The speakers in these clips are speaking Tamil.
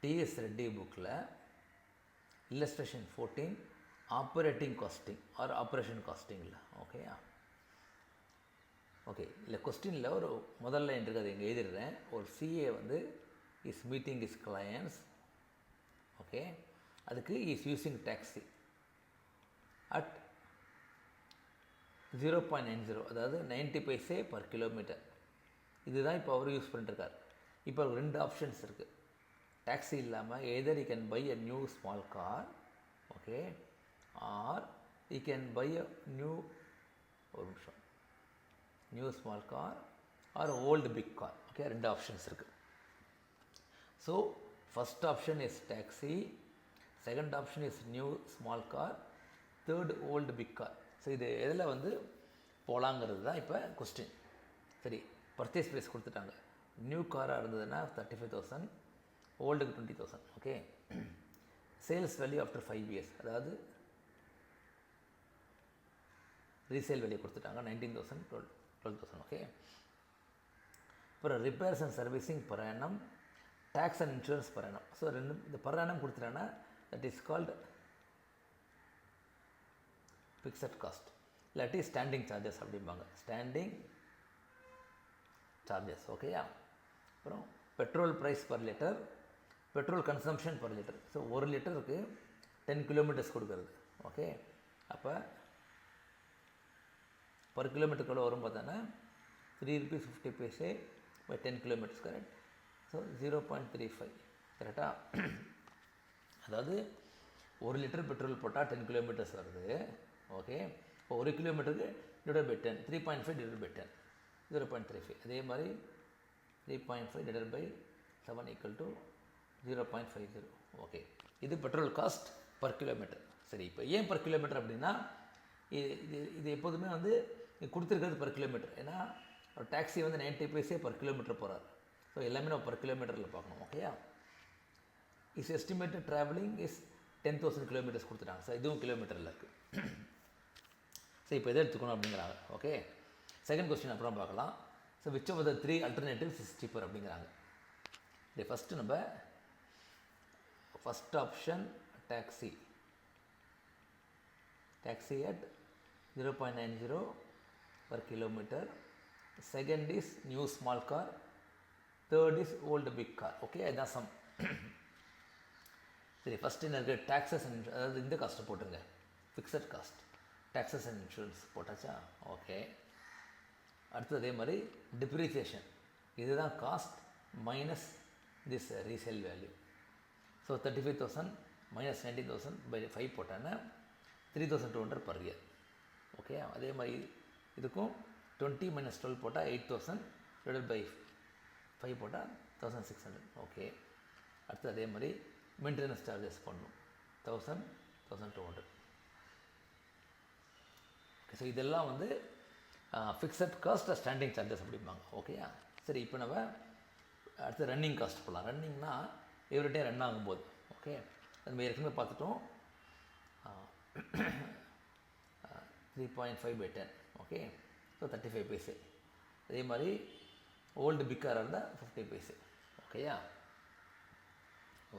டிஎஸ் ரெட்டி புக்கில் illustration 14 operating costing or operation காஸ்டிங்கில் ஓகேயா. ஓகே, இல்லை கொஸ்டினில் ஒரு முதல்ல இருக்குது, அது இங்கே எழுதிடுறேன். ஒரு சிஏ வந்து is meeting is clients, okay, அதுக்கு இஸ் யூஸிங் டாக்ஸி அட் 0.90, அதாவது 90 பைசே பர் கிலோமீட்டர். இதுதான் இப்போ அவர் யூஸ் பண்ணிட்டுருக்கார். இப்போ ரெண்டு ஆப்ஷன்ஸ் இருக்குது. டாக்ஸி இல்லாமல் either you can buy a new small car, okay, or you can buy a new, ஒரு நிமிஷம், new small car or old big car, okay, ரெண்டு ஆப்ஷன்ஸ் இருக்குது. So first option is taxi, second option is new small car, third old big car. ஸோ இது எதில் வந்து போகலாங்கிறது தான் இப்போ கொஸ்டின். சரி, பர்ச்சேஸ் ப்ரைஸ் கொடுத்துட்டாங்க. நியூ காராக இருந்ததுன்னா 35,000, ஓல்டுக்கு 20,000, okay. Sales value after 5 years, அதாவது ரீசேல் வேல்யூ கொடுத்துட்டாங்க 19,000, 12,000, ஓகே. அப்புறம் repairs and servicing per annum, taxes and insurance per annum. So ரெண்டு இந்த பர் ஆனம் கொடுத்துட்டாங்கன்னா that is called fixed cost, இல்லாட்டி ஸ்டாண்டிங் சார்ஜஸ் அப்படிம்பாங்க, ஸ்டாண்டிங் சார்ஜஸ், ஓகேயா. அப்புறம் petrol price per litre, petrol consumption per litre. So ஒரு லிட்டருக்கு 10 கிலோமீட்டர்ஸ் கொடுக்குறது, ஓகே. அப்போ பர் கிலோமீட்டருக்கு எவ்வளோ வரும் பார்த்தோன்னா ₹3.50 பை 10 கிலோமீட்டர்ஸ், கரெக்ட். ஸோ 0.35, கரெக்டாக. அதாவது ஒரு லிட்டர் பெட்ரோல் போட்டால் 10 கிலோமீட்டர்ஸ் வருது, ஓகே. இப்போ ஒரு கிலோமீட்டருக்கு டிவைட் பை 10, 3.5 டிவைட் பை 10, 0.35. அதே மாதிரி 3.5 divide by 7 equal to 0.50, okay. இது பெட்ரோல் காஸ்ட் பர் கிலோமீட்டர். சரி, இப்போ ஏன் பர் கிலோமீட்டர் அப்படின்னா இது எப்போதுமே வந்து கொடுத்துருக்கிறது பர் கிலோமீட்டர். ஏன்னா ஒரு டாக்ஸி வந்து 90 பைசே பர் கிலோமீட்டர் போகிறார். ஸோ எல்லாமே நம்ம பர் கிலோமீட்டரில் பார்க்கணும், ஓகேயா. Is estimated travelling is 10,000 kilometres கொடுத்துட்டாங்க. ஸோ இதுவும் கிலோமீட்டரில் இருக்குது. ஸோ இப்போ எதை எடுத்துக்கணும் அப்படிங்கிறாங்க, ஓகே. செகண்ட் கொஸ்டின் அப்புறம் பார்க்கலாம். So which of the 3 alternatives is cheaper அப்படிங்கிறாங்க. இது ஃபஸ்ட்டு நம்ம first option taxi, taxi at 0.90 per kilometer. Second is new small car, third is old big car, okay. அதுதான் சம். சரி, ஃபஸ்ட்டு என்ன இருக்குது, டேக்ஸஸ் அண்ட், அதாவது இந்த காஸ்ட்டை போட்டுருங்க, fixed cost, taxes and insurance போட்டாச்சா, ஓகே. அடுத்து அதே மாதிரி டிப்ரிசியேஷன், இதுதான் cost minus this resale value. So 35,000 minus 19,000 by 5 போட்டாங்கன்னா 3,200 பர் இயர், ஓகே. அதே மாதிரி இதுக்கும் 20 மைனஸ் 12 போட்டால் 8,000 டிவைட் பை 5 போட்டால் 1,600, ஓகே. அடுத்து அதே மாதிரி மெயின்டெனன்ஸ் சார்ஜஸ் பண்ணணும் 1,000, 1,200, ஓகே. ஸோ இதெல்லாம் வந்து ஃபிக்ஸட் காஸ்ட் ஸ்டாண்டிங் சார்ஜஸ் அப்படிம்பாங்க, ஓகேயா. சரி, இப்போ நம்ம அடுத்து ரன்னிங் காஸ்ட் போகலாம். ரன்னிங்னா எவ்ரி டே ரன் ஆகும்போது, ஓகே. அது நம்ம ஏற்கனவே பார்த்துட்டோம், 3.5 பை 10, ஓகே. ஸோ 35 பைசே. அதே மாதிரி ஓல்டு பிக்காராக இருந்தால் 50 பைசே, ஓகேயா,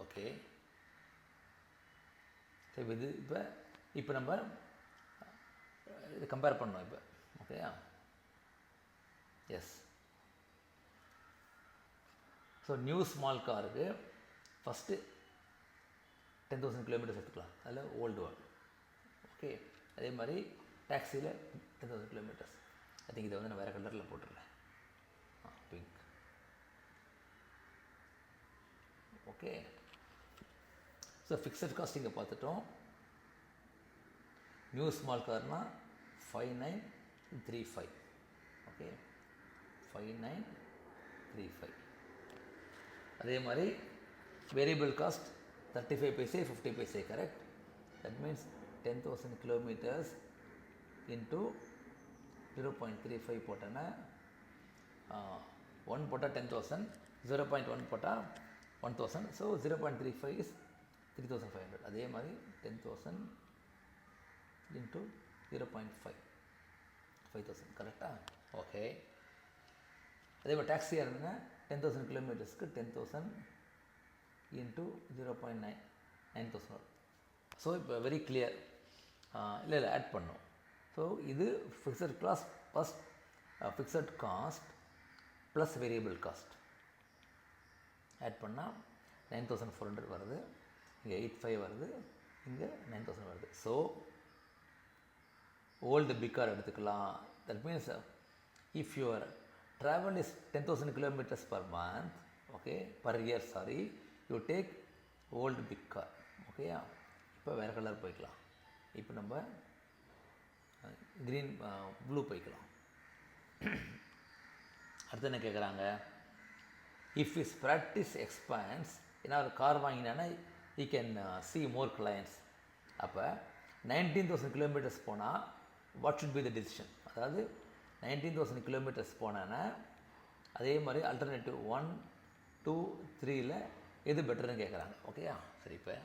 ஓகே. சரி, இது இப்போ நம்ம இது கம்பேர் பண்ணோம் இப்போ, ஓகேயா, எஸ். ஸோ நியூ ஸ்மால் காருக்கு ஃபஸ்ட்டு 10,000 கிலோமீட்டர்ஸ் எடுத்துக்கலாம், அதில் ஓல்டு ஒன், ஓகே. அதே மாதிரி டாக்ஸியில் 10,000 கிலோமீட்டர்ஸ். ஐ திங்க் இதை வந்து நான் வேறு கலரில் போட்டுடுறேன், pink, okay. So fixed cost இங்கே பார்த்துட்டோம். நியூ ஸ்மால் கார்னால் 5,935, ஓகே, 5,935. அதே மாதிரி variable cost 35 paise 50 paise, correct. That means 10,000 kilometres into 0.35 போட்டோன்னா 1 போட்டால் 10,000, 0.1 போட்டால் 1,000. So 0.35 is 3,500. அதே மாதிரி 10,000 இன்ட்டு 0.5, 5,000, கரெக்டாக, ஓகே. அதே மாதிரி டாக்ஸியாக இருந்ததுன்னா 10,000 கிலோமீட்டர்ஸ்க்கு 10,000 into 0.9 9000 வருது. ஸோ இப்போ வெரி கிளியர். இல்லை ஆட் பண்ணோம். ஸோ இது fixed cost plus fixed cost plus variable cost add பண்ணால் 9400 வருது. இங்கே 85 வருது, இங்கே 9000 வருது. ஸோ ஓல்டு பிக் கார் எடுத்துக்கலாம். That means if your travel is 10,000 kilometers per month, okay, per year, sorry, you take old big car, okay. இப்போ வேறு கலர் போய்க்கலாம். இப்போ நம்ம க்ரீன் ப்ளூ போய்க்கலாம். அடுத்து என்ன கேட்குறாங்க, இஃப் இஸ் ப்ராக்டிஸ் எக்ஸ்பான்ஸ், ஏன்னா ஒரு கார் வாங்கினான்னா you can see more clients. அப்போ 19,000 kilometers போனால் what should be the decision, அதாவது 19,000 kilometers போனேன்னா அதே மாதிரி அல்டர்னேட்டிவ் 1, 2, 3ல் எது பெட்டர்னு கேட்குறாங்க. ஓகேயா, சரி. இப்போ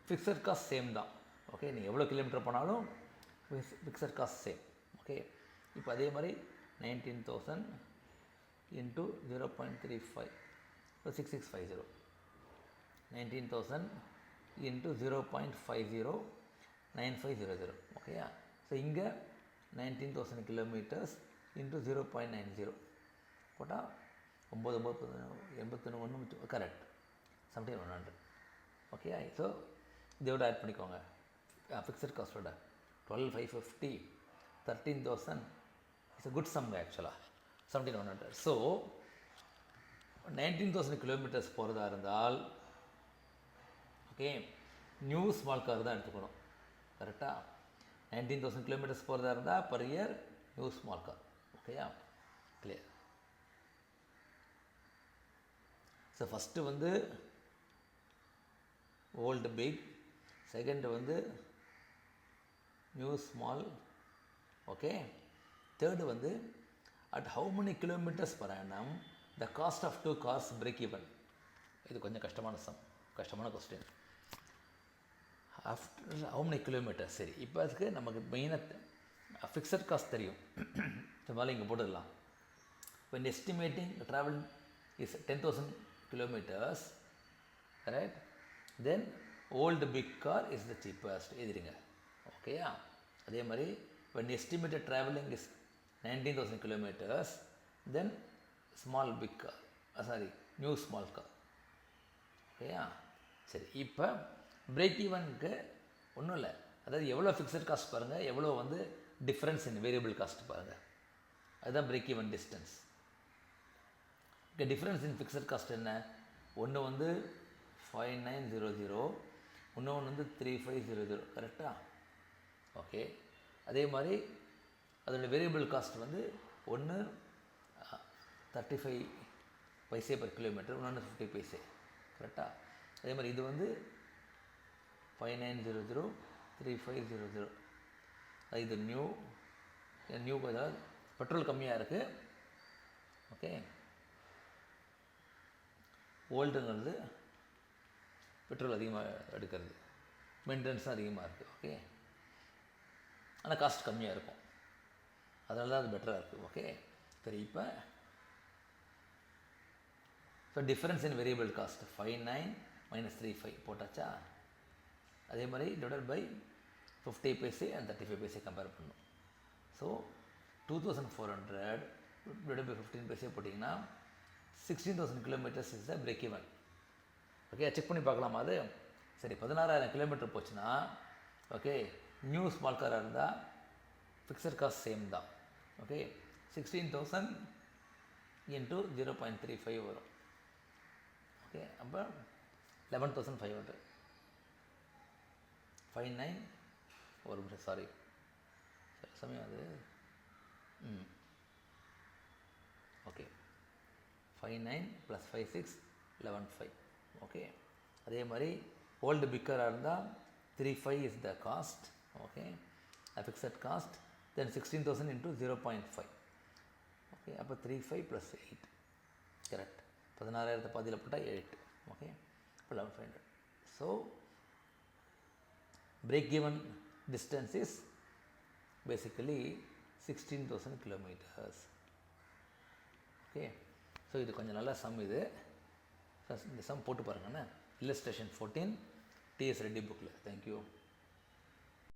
ஃபிக்ஸட் காஸ்ட் சேம் தான். ஓகே, நீங்கள் எவ்வளோ கிலோமீட்டர் போனாலும் ஃபிக்ஸட் காஸ்ட் சேம். ஓகே, இப்போ அதே மாதிரி 19,000 into 0.35, 6650. 19,000 into 0.50, 9500. ஓகேயா, ஸோ இங்கே 19,000 kilometers into 0.90 போட்டால் 9,981 கரெக்ட், 17,100. ஓகே, ஸோ இதோட ஆட் பண்ணிக்கோங்க. ஃபிக்ஸட் காஸ்ட்டோட 12,550, 13,000 இட்ஸ் அ குட் சம்ங்க ஆக்சுவலாக, 17,100. ஸோ 19,000 kilometers போகிறதா இருந்தால் ஓகே நியூ ஸ்மால் கார் தான் எடுத்துக்கணும். கரெக்டாக 19,000 kilometers போகிறதா இருந்தால் per year new small car. ஓகேயா, கிளியர். ஸோ ஃபஸ்ட்டு வந்து ஓல்டு பிக், செகண்ட் வந்து நியூ ஸ்மால். ஓகே, தேர்டு வந்து at how many kilometres per annum the cost of 2 cars break even. இது கொஞ்சம் கஷ்டமான கொஸ்டின். After how many kilometres. சரி, இப்போ அதுக்கு நமக்கு மெயினாக ஃபிக்ஸட் காஸ்ட் தெரியும். மேலே இங்கே போட்டுடலாம். when estimating travel is 10,000 kilometers, correct, then old big car is the cheapest. எழுதிடுங்க. ஓகேயா, அதே மாதிரி when estimated traveling is 19,000 kilometers, then small big car, new small car. ஓகேயா, சரி. இப்போ பிரேக் ஈவனுக்கு ஒன்றும் இல்லை, அதாவது எவ்வளோ ஃபிக்ஸட் காஸ்ட் பாருங்கள், எவ்வளோ வந்து டிஃப்ரென்ஸ் இன் வேரியபிள் காஸ்ட் பாருங்கள், அதுதான் பிரேக் ஈவன் டிஸ்டன்ஸ். இங்கே டிஃப்ரென்ஸ் இன் ஃபிக்ஸட் காஸ்ட் என்ன, ஒன்று வந்து 5900, இன்னொன்று வந்து 3500. கரெக்டாக, ஓகே. அதே மாதிரி அதோட வேரியபிள் காஸ்ட் வந்து ஒன்று 35 பைசே பர் கிலோமீட்டர், இன்னொன்று 50 பைசே. கரெக்டாக, அதே மாதிரி இது வந்து 5900, 3500. இது நியூ அதாவது பெட்ரோல் கம்மியாக இருக்குது. ஓகே, ஓல்டுங்கிறது பெட்ரோல் அதிகமாக எடுக்கிறது, மெயின்டெனன்ஸும் அதிகமாக இருக்குது. ஓகே, ஆனால் காஸ்ட் கம்மியாக இருக்கும், அதனால தான் அது பெட்டராக இருக்குது. ஓகே, சரி. இப்போ டிஃப்ரென்ஸ் இன் வேரியபிள் காஸ்ட் 59 - 35 போட்டாச்சா. அதே மாதிரி divided by 50 paise and 35 paise compare பண்ணணும். ஸோ 2,400 டிவைடட் பை 15 பைசே போட்டிங்கன்னா 16,000 kilometers is the break even. Okay, check பண்ணி பார்க்கலாமா அது. சரி, 16,000 கிலோமீட்டர் போச்சுன்னா ஓகே நியூ ஸ்மால் காராக இருந்தால் ஃபிக்ஸட் காஸ்ட் சேம் தான். ஓகே, 16,000 into 0.35 வரும். ஓகே, அப்போ 11,500. 59 ஒரு நிமிஷம், சாரி சமயம் அது. ஓகே, 59 + 56 11,500. ஓகே, அதே மாதிரி ஓல்டு பிக்கராக இருந்தால் 35 is the cost. Okay, fixed cost. Then 16,000 into 0.5. Okay, அப்போ 35 + 8 கரெக்ட். 16,000 பாதியில் போட்டால் 8. ஓகே, இப்போ 11,500. So break even distance is basically 16,000 kilometers. Okay, so இது கொஞ்சம் நல்ல சம் இது. ஸோ இந்த சம் போட்டு பாருங்கண்ணே. இல்லஸ்ட்ரேஷன் 14 டிஎஸ் ரெட்டி புக்கில். தேங்க்யூ.